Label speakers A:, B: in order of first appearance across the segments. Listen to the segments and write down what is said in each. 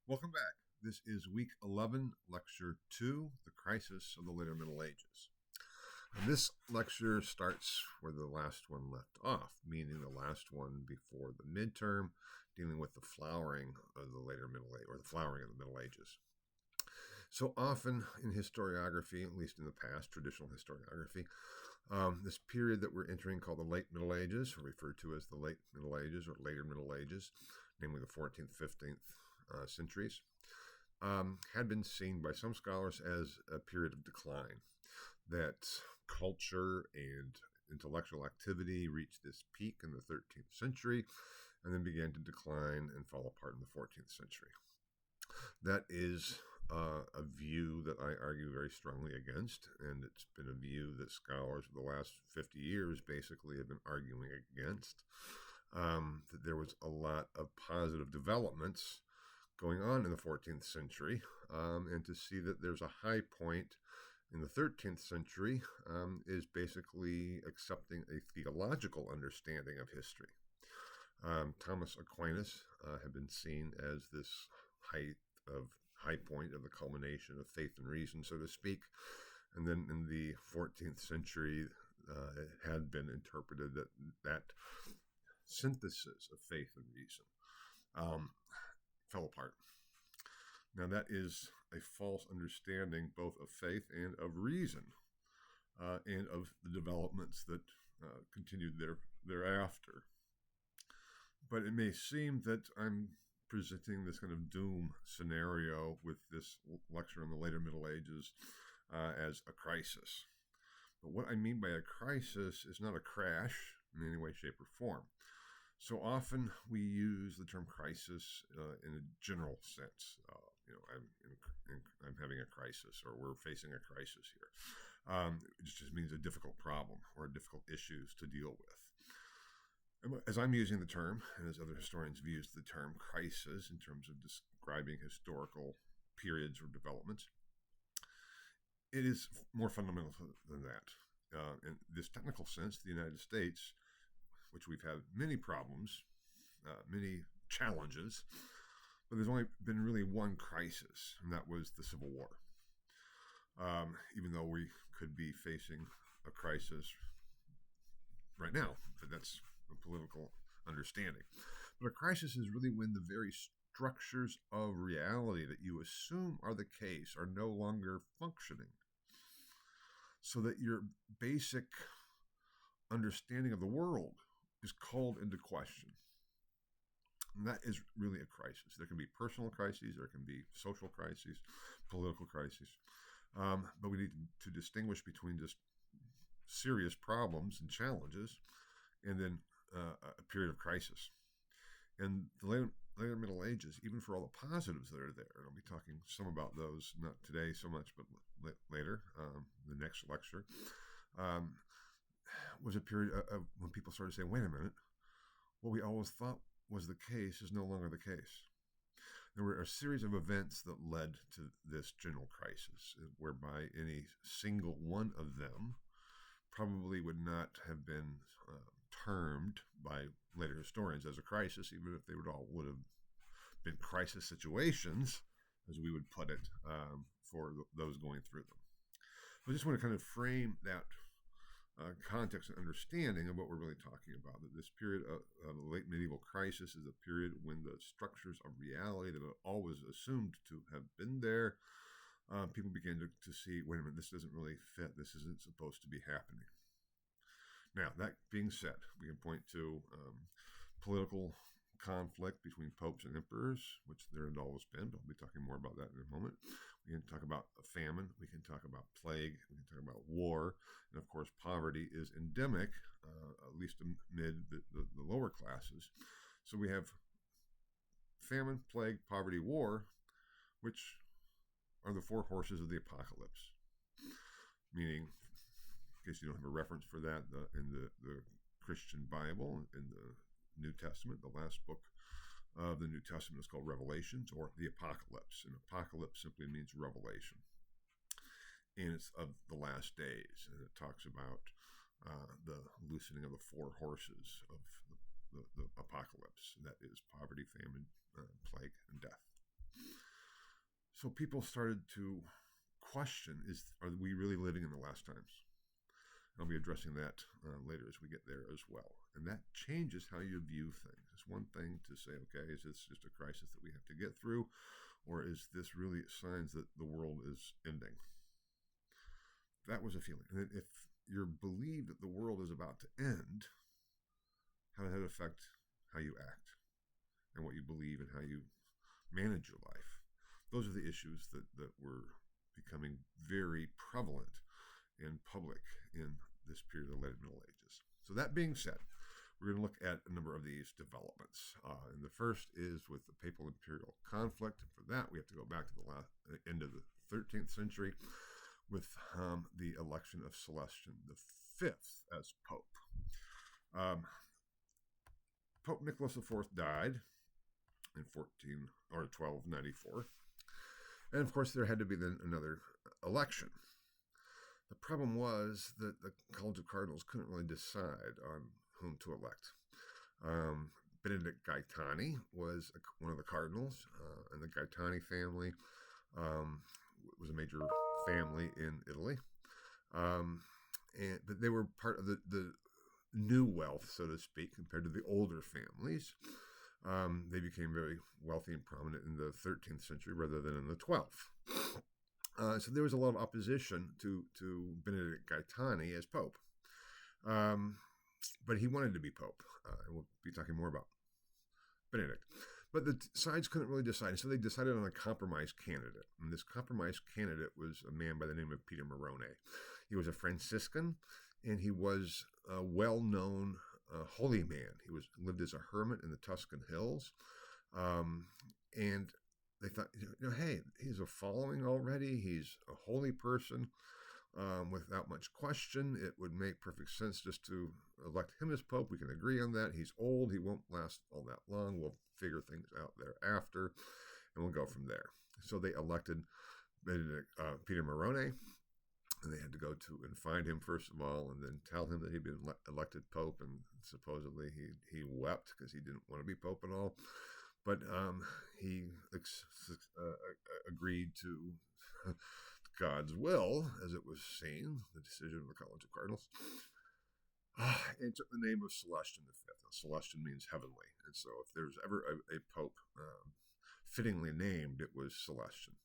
A: Welcome back. This is week 11, lecture 2, The Crisis of the Later Middle Ages. And this lecture starts where the last one left off, meaning the last one before the midterm, dealing with the flowering of the later Middle Age, or the flowering of the Middle Ages. So often in historiography, at least in the past, traditional historiography, this period that we're entering called the Late Middle Ages, or referred to as the Late Middle Ages or Later Middle Ages, namely the 14th, 15th centuries, had been seen by some scholars as a period of decline, that culture and intellectual activity reached this peak in the 13th century and then began to decline and fall apart in the 14th century. That is a view that I argue very strongly against, and it's been a view that scholars for the last 50 years basically have been arguing against. That there was a lot of positive developments going on in the 14th century, and to see that there's a high point in the 13th century is basically accepting a theological understanding of history. Thomas Aquinas had been seen as this high point of the culmination of faith and reason, so to speak. And then in the 14th century, it had been interpreted that synthesis of faith and reason fell apart. Now, that is a false understanding both of faith and of reason, and of the developments that continued thereafter. But it may seem that I'm presenting this kind of doom scenario with this lecture on the later Middle Ages as a crisis. But what I mean by a crisis is not a crash in any way, shape, or form. So often we use the term crisis in a general sense. I'm having a crisis, or we're facing a crisis here. It just means a difficult problem or difficult issues to deal with. As I'm using the term, and as other historians have used the term crisis in terms of describing historical periods or developments, it is more fundamental than that. In this technical sense, the United States, which we've had many problems, many challenges, but there's only been really one crisis, and that was the Civil War. Even though we could be facing a crisis right now, but that's a political understanding. But a crisis is really when the very structures of reality that you assume are the case are no longer functioning, so that your basic understanding of the world is called into question. And that is really a crisis. There can be personal crises, there can be social crises, political crises, but we need to distinguish between just serious problems and challenges and then a period of crisis. And the later Middle Ages, even for all the positives that are there, and I'll be talking some about those, not today so much, but later, the next lecture, was a period of when people started saying, wait a minute, what we always thought was the case is no longer the case. There were a series of events that led to this general crisis, whereby any single one of them probably would not have been termed by later historians as a crisis, even if they would have been crisis situations, as we would put it, for those going through them. I just want to kind of frame that context and understanding of what we're really talking about, that this period of the late medieval crisis is a period when the structures of reality that are always assumed to have been there, people began to see, wait a minute, this doesn't really fit. This isn't supposed to be happening. Now, that being said, we can point to political conflict between popes and emperors, which there had always been, but I'll be talking more about that in a moment. We can talk about a famine. We can talk about plague. We can talk about war. And of course, poverty is endemic, at least amid the lower classes. So we have famine, plague, poverty, war, which are the four horses of the apocalypse. Meaning, in case you don't have a reference for that, in the Christian Bible, in the New Testament, the last book of the New Testament is called Revelations, or the Apocalypse. And apocalypse simply means revelation. And it's of the last days. And it talks about the loosening of the four horses of the apocalypse. And that is poverty, famine, plague, and death. So people started to question, are we really living in the last times? I'll be addressing that later as we get there as well. And that changes how you view things. It's one thing to say, okay, is this just a crisis that we have to get through? Or is this really signs that the world is ending? That was a feeling. And if you believe that the world is about to end, how does that affect how you act and what you believe and how you manage your life? Those are the issues that were becoming very prevalent in public in this period of the late Middle Ages. So that being said, we're going to look at a number of these developments. And the first is with the papal-imperial conflict. And for that, we have to go back to the end of the 13th century with the election of Celestine V as Pope. Pope Nicholas IV died in 1294. And of course, there had to be then another election. The problem was that the College of Cardinals couldn't really decide on whom to elect. Benedict Gaetani was one of the cardinals, and the Gaetani family was a major family in Italy. But they were part of the new wealth, so to speak, compared to the older families. They became very wealthy and prominent in the 13th century rather than in the 12th. So there was a lot of opposition to Benedict Gaetani as Pope. But he wanted to be Pope. And we'll be talking more about Benedict. But the sides couldn't really decide, so they decided on a compromise candidate. And this compromise candidate was a man by the name of Peter Morone. He was a Franciscan, and he was a well-known holy man. He lived as a hermit in the Tuscan hills. And they thought, hey, he's a following already. He's a holy person. Without much question, it would make perfect sense just to elect him as Pope. We can agree on that. He's old. He won't last all that long. We'll figure things out thereafter, and we'll go from there. So they elected Peter Morone, and they had to go to and find him first of all, and then tell him that he'd been elected Pope. And supposedly he wept because he didn't want to be Pope at all. But he agreed to God's will, as it was seen, the decision of the College of Cardinals, and took the name of Celestine V. Now, Celestine means heavenly, and so if there's ever a pope fittingly named, it was Celestine.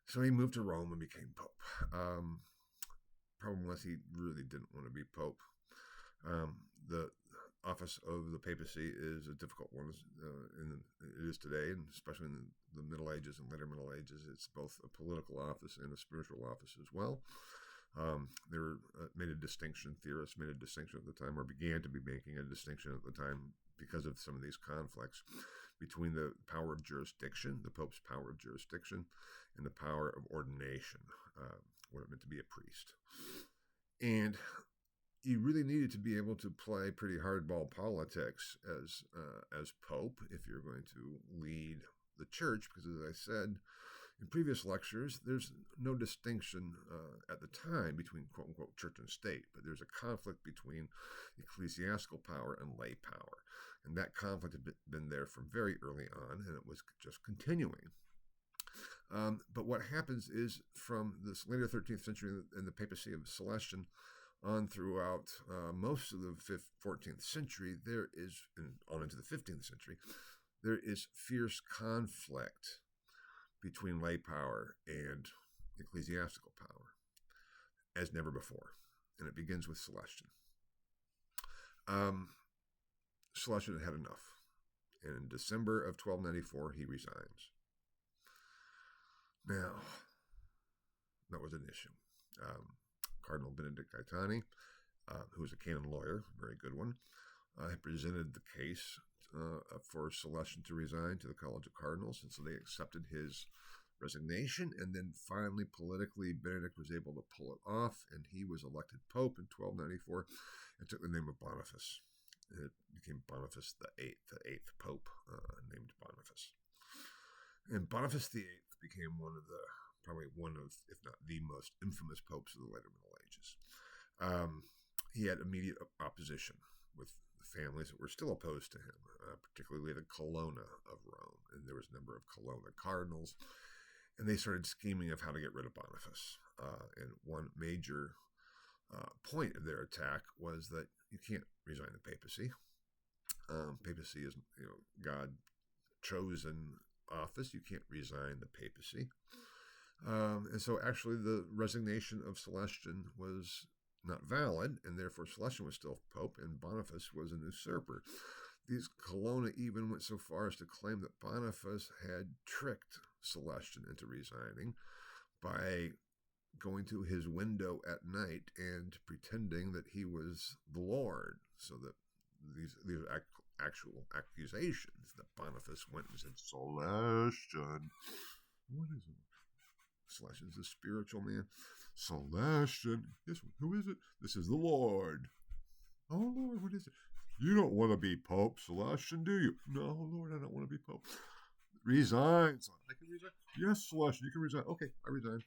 A: So he moved to Rome and became Pope. Problem was he really didn't want to be Pope. The office of the papacy is a difficult one, it is today, and especially in the Middle Ages and later Middle Ages. It's both a political office and a spiritual office as well. They made a distinction, theorists made a distinction at the time, or began to be making a distinction at the time because of some of these conflicts between the power of jurisdiction, the Pope's power of jurisdiction, and the power of ordination, what it meant to be a priest. And you really needed to be able to play pretty hardball politics as Pope if you're going to lead the church, because as I said in previous lectures, there's no distinction at the time between quote-unquote church and state, but there's a conflict between ecclesiastical power and lay power. And that conflict had been there from very early on, and it was just continuing. But what happens is from this later 13th century and the papacy of Celestine on throughout most of the 14th century, there is, and on into the 15th century, there is fierce conflict between lay power and ecclesiastical power, as never before. And it begins with Celestine. Celestine had enough. And in December of 1294, he resigns. Now, that was an issue. Cardinal Benedict Gaetani, who was a canon lawyer, a very good one, had presented the case for Celestine to resign to the College of Cardinals, and so they accepted his resignation, and then finally, politically, Benedict was able to pull it off, and he was elected Pope in 1294 and took the name of Boniface. It became Boniface VIII, the eighth Pope, named Boniface. And Boniface VIII became probably one of, if not the most infamous popes of the later Middle Ages. He had immediate opposition with the families that were still opposed to him, particularly the Colonna of Rome. And there was a number of Colonna cardinals. And they started scheming of how to get rid of Boniface. And one major point of their attack was that you can't resign the papacy. Papacy is, God chosen office. You can't resign the papacy. And so actually the resignation of Celestine was not valid, and therefore Celestine was still pope, and Boniface was an usurper. These Colonna even went so far as to claim that Boniface had tricked Celestine into resigning by going to his window at night and pretending that he was the Lord, so that these are actual accusations that Boniface went and said, Celestine, what is it? Celestine's a spiritual man. Celestine, yes, who is it? This is the Lord. Oh, Lord, what is it? You don't want to be Pope, Celestine, do you? No, Lord, I don't want to be Pope. Resign. I can resign. Yes, Celestine, you can resign. Okay, I resign.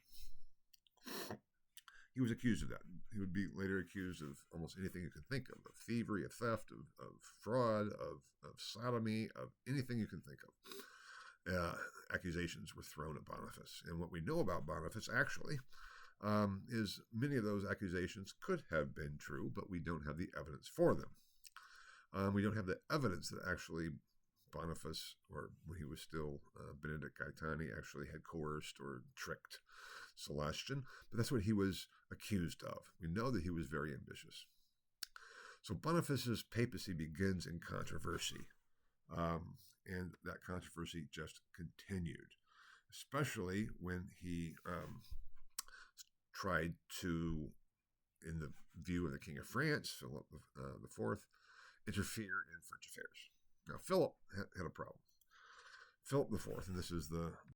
A: He was accused of that. He would be later accused of almost anything you can think of thievery, of theft, of fraud, of sodomy, of anything you can think of. Accusations were thrown at Boniface. And what we know about Boniface, actually, is many of those accusations could have been true, but we don't have the evidence for them. We don't have the evidence that actually Boniface, or when he was still Benedict Gaetani, actually had coerced or tricked Celestine, but that's what he was accused of. We know that he was very ambitious. So Boniface's papacy begins in controversy, and that controversy just continued, especially when he tried to, in the view of the King of France, Philip IV, interfere in French affairs. Now, Philip had a problem. Philip IV, and this is the